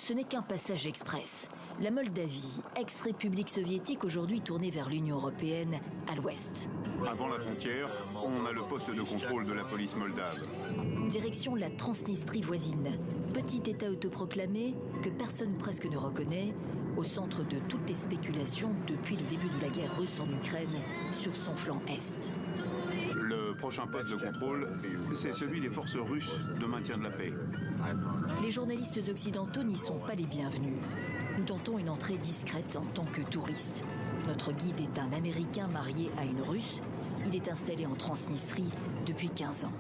Ce n'est qu'un passage express. La Moldavie, ex-république soviétique, aujourd'hui tournée vers l'Union européenne, à l'ouest. Avant la frontière, on a le poste de contrôle de la police moldave. Direction la Transnistrie voisine. Petit État autoproclamé que personne presque ne reconnaît, au centre de toutes les spéculations depuis le début de la guerre russe en Ukraine, sur son flanc est. Le prochain poste de contrôle, c'est celui des forces russes de maintien de la paix. Les journalistes occidentaux n'y sont pas les bienvenus. Nous tentons une entrée discrète en tant que touristes. Notre guide est un Américain marié à une Russe. Il est installé en Transnistrie depuis 15 ans.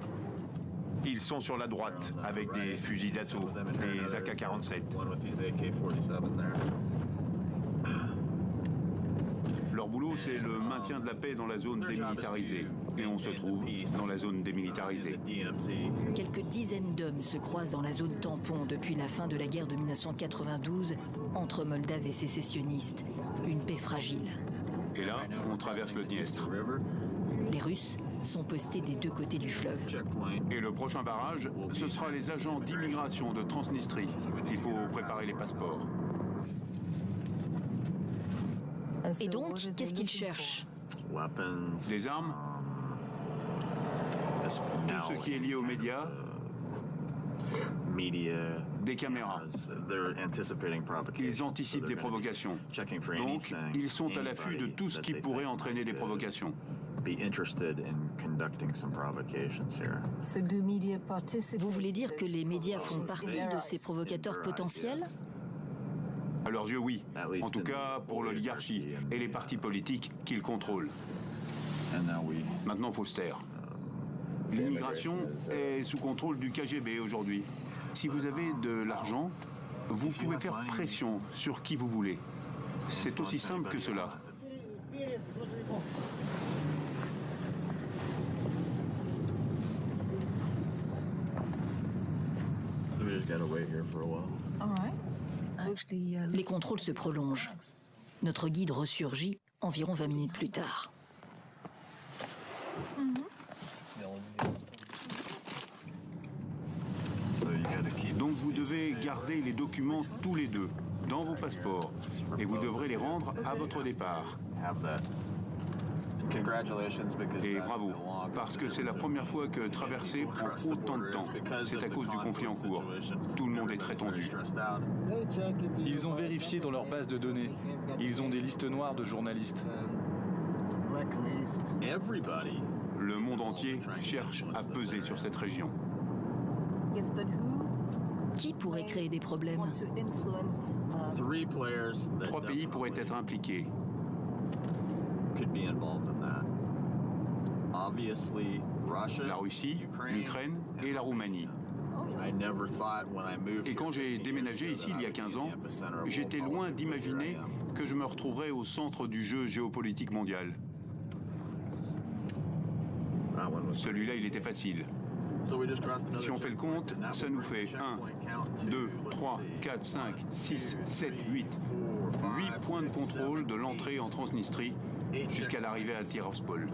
Ils sont sur la droite, avec des fusils d'assaut, des AK-47. Leur boulot, c'est le maintien de la paix dans la zone démilitarisée. Et on se trouve dans la zone démilitarisée. Quelques dizaines d'hommes se croisent dans la zone tampon depuis la fin de la guerre de 1992 entre Moldaves et sécessionnistes. Une paix fragile. Et là, on traverse le Dniestre. Les Russes sont postés des deux côtés du fleuve. Et le prochain barrage, ce sera les agents d'immigration de Transnistrie. Il faut préparer les passeports. Et donc, qu'est-ce qu'ils cherchent? Des armes, tout ce qui est lié aux médias, des caméras. Ils anticipent des provocations. Donc, ils sont à l'affût de tout ce qui pourrait entraîner des provocations. Vous voulez dire que les médias font partie de ces provocateurs potentiels? À leurs yeux, oui. En tout cas, pour l'oligarchie et les partis politiques qu'ils contrôlent. Maintenant, il faut se taire. L'immigration est sous contrôle du KGB aujourd'hui. Si vous avez de l'argent, vous pouvez faire pression sur qui vous voulez. C'est aussi simple que cela. Les contrôles se prolongent. Notre guide ressurgit environ 20 minutes plus tard. Donc vous devez garder les documents tous les deux, dans vos passeports, et vous devrez les rendre à votre départ. Et bravo, parce que c'est la première fois que traverser prend autant de temps. C'est à cause du conflit en cours. Tout le monde est très tendu. Ils ont vérifié dans leur base de données. Ils ont des listes noires de journalistes. Le monde entier cherche à peser sur cette région. Qui pourrait créer des problèmes? 3 pays pourraient être impliqués. La Russie, l'Ukraine et la Roumanie. Et quand j'ai déménagé ici il y a 15 ans, j'étais loin d'imaginer que je me retrouverais au centre du jeu géopolitique mondial. Celui-là, il était facile. Si on fait le compte, ça nous fait 1, 2, 3, 4, 5, 6, 7, 8. 8 points de contrôle de l'entrée en Transnistrie jusqu'à l'arrivée à Tiraspol.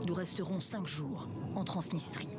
Nous resterons 5 jours en Transnistrie.